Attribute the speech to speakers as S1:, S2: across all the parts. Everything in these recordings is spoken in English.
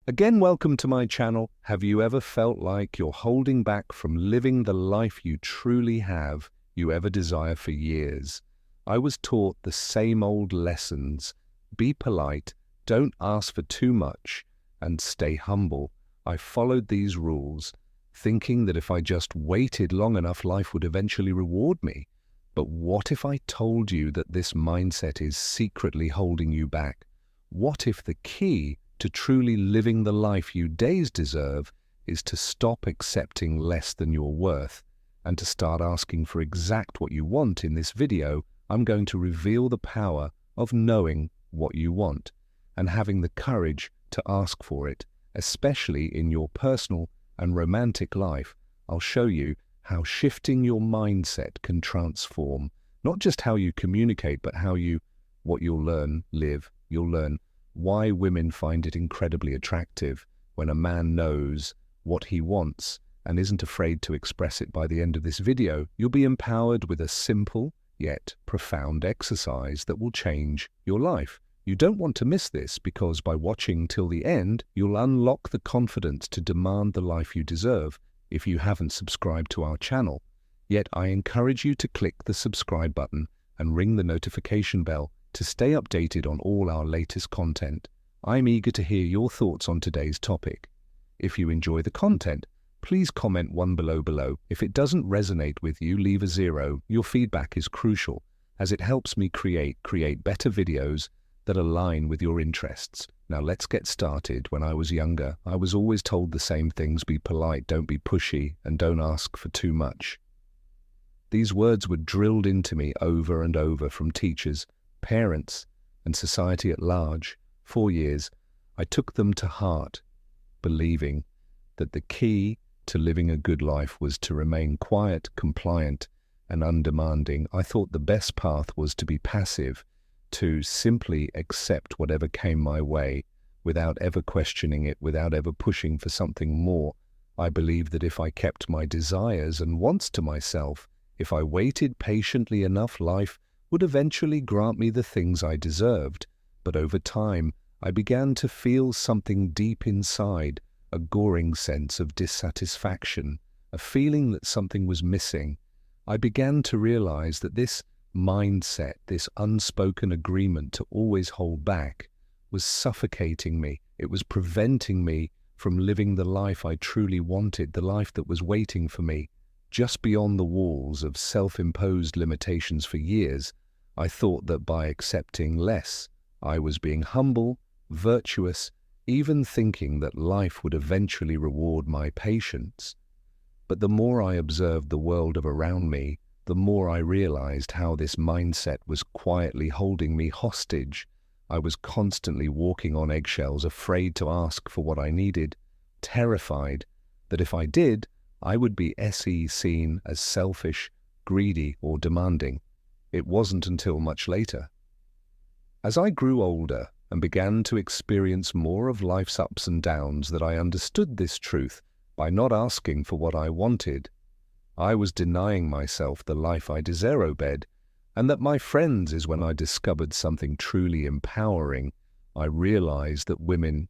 S1: Again, welcome to my channel. Have you ever felt like you're holding back from living the life you truly have, you ever desire for years? I was taught the same old lessons. Be polite, don't ask for too much, and stay humble. I followed these rules, thinking that if I just waited long enough, life would eventually reward me. But what if I told you that this mindset is secretly holding you back? What if the key to truly living the life you days deserve is to stop accepting less than your worth and to start asking for exact what you want? In this video, I'm going to reveal the power of knowing what you want and having the courage to ask for it, especially in your personal and romantic life. I'll show you how shifting your mindset can transform not just how you communicate, but what you'll learn, you'll learn why women find it incredibly attractive when a man knows what he wants and isn't afraid to express it. By the end of this video, you'll be empowered with a simple yet profound exercise that will change your life. You don't want to miss this, because by watching till the end, you'll unlock the confidence to demand the life you deserve. If you haven't subscribed to our channel yet, I encourage you to click the subscribe button and ring the notification bell to stay updated on all our latest content. I'm eager to hear your thoughts on today's topic. If you enjoy the content, please comment one below. If it doesn't resonate with you, leave a 0. Your feedback is crucial, as it helps me create better videos that align with your interests. Now let's get started. When I was younger, I was always told the same things: be polite, don't be pushy, and don't ask for too much. These words were drilled into me over and over from teachers, parents, and society at large. For years, I took them to heart, believing that the key to living a good life was to remain quiet, compliant, and undemanding. I thought the best path was to be passive, to simply accept whatever came my way without ever questioning it, without ever pushing for something more. I believed that if I kept my desires and wants to myself, if I waited patiently enough, life would eventually grant me the things I deserved. But over time, I began to feel something deep inside, a goring sense of dissatisfaction, a feeling that something was missing. I began to realize that this mindset, this unspoken agreement to always hold back, was suffocating me. It was preventing me from living the life I truly wanted, the life that was waiting for me just beyond the walls of self-imposed limitations. For years, I thought that by accepting less, I was being humble, virtuous, even thinking that life would eventually reward my patience. But the more I observed the world around me, the more I realized how this mindset was quietly holding me hostage. I was constantly walking on eggshells, afraid to ask for what I needed, terrified that if I did, I would be seen as selfish, greedy, or demanding. It wasn't until much later, as I grew older and began to experience more of life's ups and downs, that I understood this truth. By not asking for what I wanted, I was denying myself the life I deserved, and that my friends is when I discovered something truly empowering. I realized that women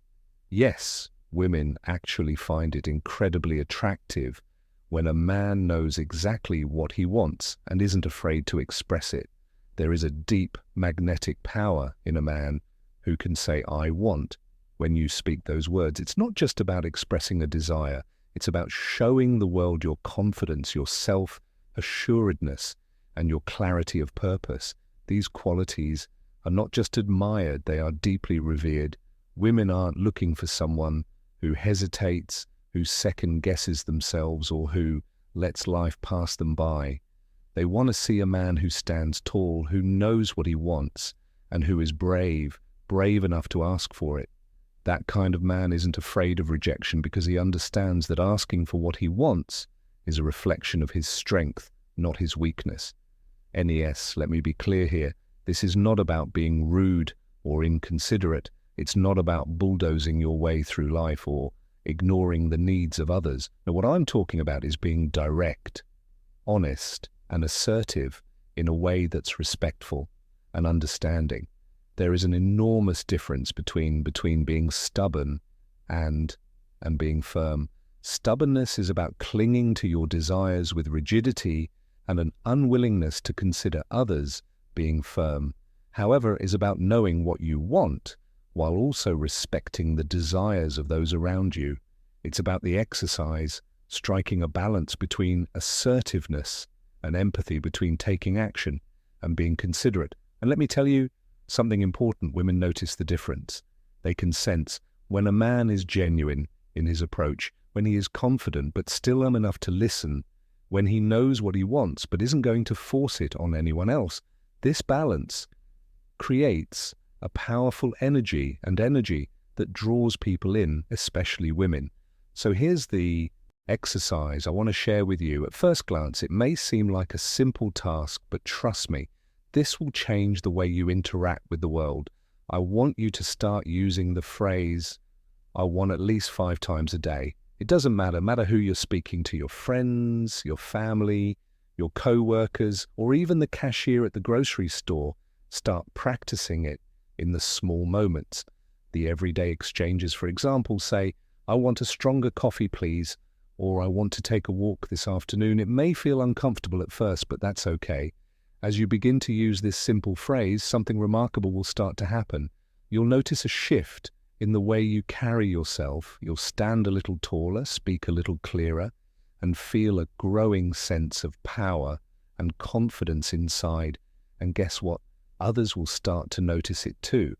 S1: actually find it incredibly attractive when a man knows exactly what he wants and isn't afraid to express it. There is a deep magnetic power in a man who can say, "I want," when you speak those words. It's not just about expressing a desire. It's about showing the world your confidence, your self-assuredness, and your clarity of purpose. These qualities are not just admired, they are deeply revered. Women aren't looking for someone who hesitates, who second-guesses themselves, or who lets life pass them by. They want to see a man who stands tall, who knows what he wants, and who is brave enough to ask for it. That kind of man isn't afraid of rejection, because he understands that asking for what he wants is a reflection of his strength, not his weakness. Let me be clear here. This is not about being rude or inconsiderate. It's not about bulldozing your way through life or ignoring the needs of others. Now, what I'm talking about is being direct, honest, and assertive in a way that's respectful and understanding. There is an enormous difference between being stubborn and being firm. Stubbornness is about clinging to your desires with rigidity, and an unwillingness to consider others, being firm, however, is about knowing what you want while also respecting the desires of those around you. It's about the exercise, striking a balance between assertiveness and empathy, between taking action and being considerate. And let me tell you something important. Women notice the difference. They can sense when a man is genuine in his approach, when he is confident but still enough to listen, when he knows what he wants but isn't going to force it on anyone else. This balance creates a powerful energy that draws people in, especially women. So here's the exercise I want to share with you. At first glance, it may seem like a simple task, but trust me, this will change the way you interact with the world. I want you to start using the phrase, I want at least 5 times a day. It doesn't matter who you're speaking to, your friends, your family, your co-workers, or even the cashier at the grocery store. Start practicing it in the small moments. The everyday exchanges, for example, say, I want a stronger coffee, please, or I want to take a walk this afternoon. It may feel uncomfortable at first, but that's okay. As you begin to use this simple phrase, something remarkable will start to happen. You'll notice a shift in the way you carry yourself. You'll stand a little taller, speak a little clearer, and feel a growing sense of power and confidence inside. And guess what? Others will start to notice it too.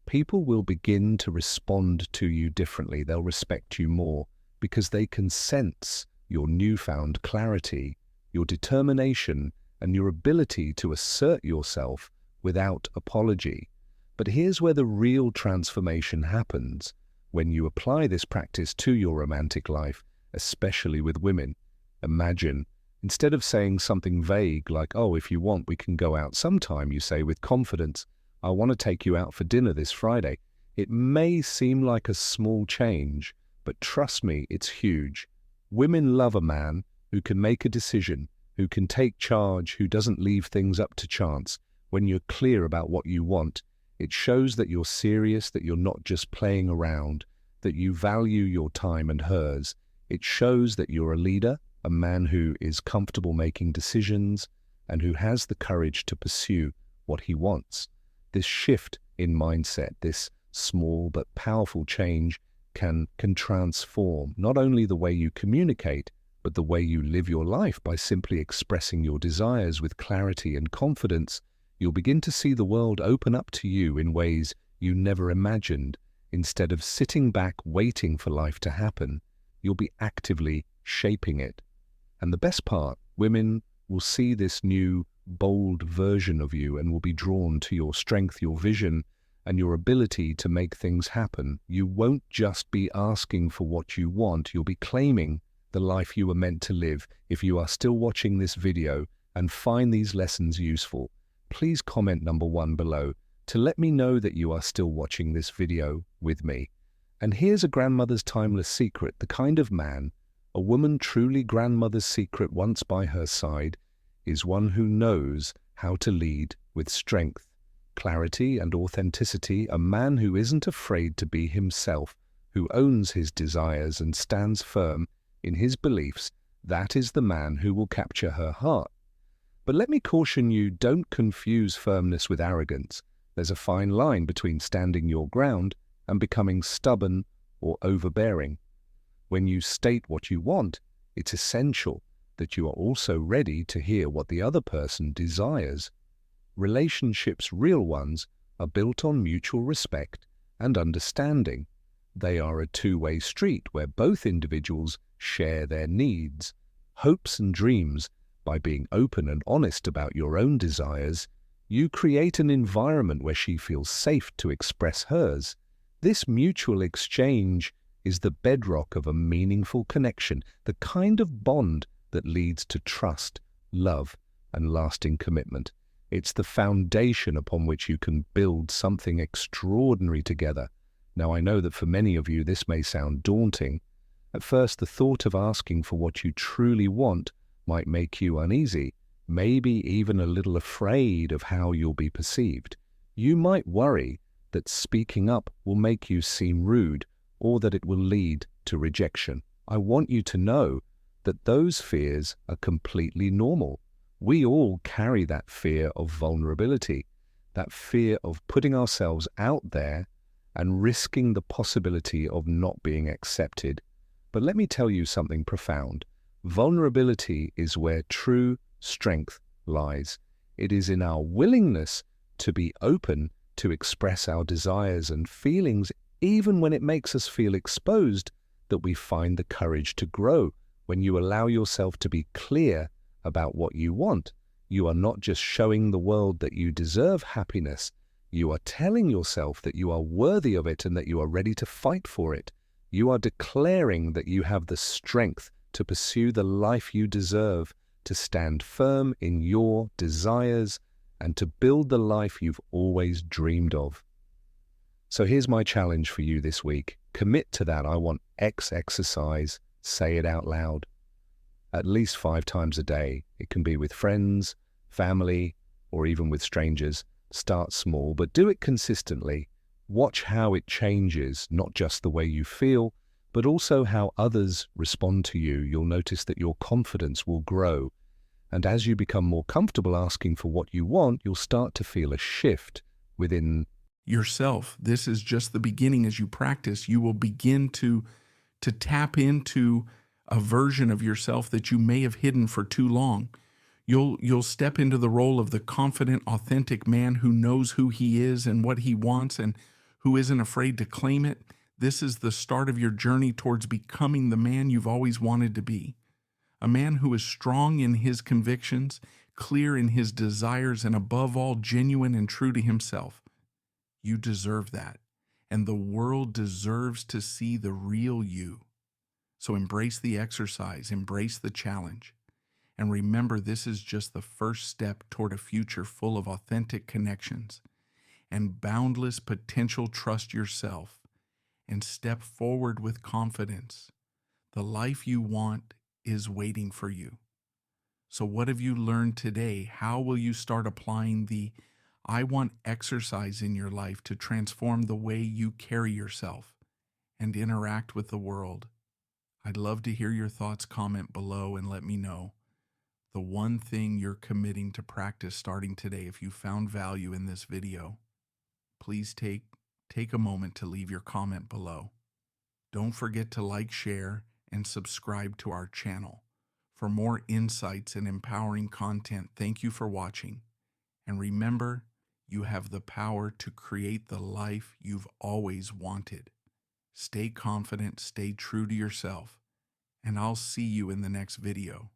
S1: People will begin to respond to you differently. They'll respect you more because they can sense your newfound clarity, your determination, and your ability to assert yourself without apology. But here's where the real transformation happens when you apply this practice to your romantic life, especially with women. Imagine, instead of saying something vague like, oh, if you want, we can go out sometime, you say with confidence, I want to take you out for dinner this Friday. It may seem like a small change, but trust me, it's huge. Women love a man who can make a decision, who can take charge, who doesn't leave things up to chance. When you're clear about what you want, it shows that you're serious, that you're not just playing around, that you value your time and hers. It shows that you're a leader, a man who is comfortable making decisions and who has the courage to pursue what he wants. This shift in mindset, this small but powerful change can transform not only the way you communicate, but the way you live your life. By simply expressing your desires with clarity and confidence, you'll begin to see the world open up to you in ways you never imagined. Instead of sitting back waiting for life to happen, you'll be actively shaping it. And the best part, women will see this new, bold version of you and will be drawn to your strength, your vision, and your ability to make things happen. You won't just be asking for what you want, you'll be claiming the life you were meant to live. If you are still watching this video and find these lessons useful, please comment number 1 below to let me know that you are still watching this video with me. And here's a grandmother's timeless secret, the kind of man a woman truly grandmother's secret once by her side is one who knows how to lead with strength, clarity, and authenticity, a man who isn't afraid to be himself, who owns his desires and stands firm in his beliefs. That is the man who will capture her heart. But let me caution you, don't confuse firmness with arrogance. There's a fine line between standing your ground and becoming stubborn or overbearing. When you state what you want, it's essential that you are also ready to hear what the other person desires. Relationships, real ones, are built on mutual respect and understanding. They are a two-way street where both individuals share their needs, hopes and dreams. By being open and honest about your own desires, you create an environment where she feels safe to express hers. This mutual exchange is the bedrock of a meaningful connection, the kind of bond that leads to trust, love, and lasting commitment. It's the foundation upon which you can build something extraordinary together. Now, I know that for many of you this may sound daunting. At first, the thought of asking for what you truly want might make you uneasy, maybe even a little afraid of how you'll be perceived. You might worry that speaking up will make you seem rude or that it will lead to rejection. I want you to know that those fears are completely normal. We all carry that fear of vulnerability, that fear of putting ourselves out there and risking the possibility of not being accepted. But let me tell you something profound. Vulnerability is where true strength lies. It is in our willingness to be open to express our desires and feelings, even when it makes us feel exposed, that we find the courage to grow. When you allow yourself to be clear about what you want, you are not just showing the world that you deserve happiness, you are telling yourself that you are worthy of it and that you are ready to fight for it. You are declaring that you have the strength to pursue the life you deserve, to stand firm in your desires, and to build the life you've always dreamed of. So here's my challenge for you this week. Commit to that I want X exercise. Say it out loud. At least 5 times a day. It can be with friends, family, or even with strangers. Start small, but do it consistently. Watch how it changes, not just the way you feel, but also how others respond to you. You'll notice that your confidence will grow. And as you become more comfortable asking for what you want, you'll start to feel a shift within
S2: yourself. This is just the beginning. As you practice, you will begin to tap into a version of yourself that you may have hidden for too long. You'll step into the role of the confident, authentic man who knows who he is and what he wants and who isn't afraid to claim it. This is the start of your journey towards becoming the man you've always wanted to be. A man who is strong in his convictions, clear in his desires, and above all, genuine and true to himself. You deserve that, and the world deserves to see the real you. So embrace the exercise, embrace the challenge, and remember this is just the first step toward a future full of authentic connections and boundless potential. Trust yourself and step forward with confidence. The life you want is waiting for you. So what have you learned today? How will you start applying the I want exercise in your life to transform the way you carry yourself and interact with the world? I'd love to hear your thoughts. Comment below and let me know the one thing you're committing to practice starting today. If you found value in this video, please take a moment to leave your comment below. Don't forget to like, share, and subscribe to our channel for more insights and empowering content. Thank you for watching. And remember, you have the power to create the life you've always wanted. Stay confident, stay true to yourself, and I'll see you in the next video.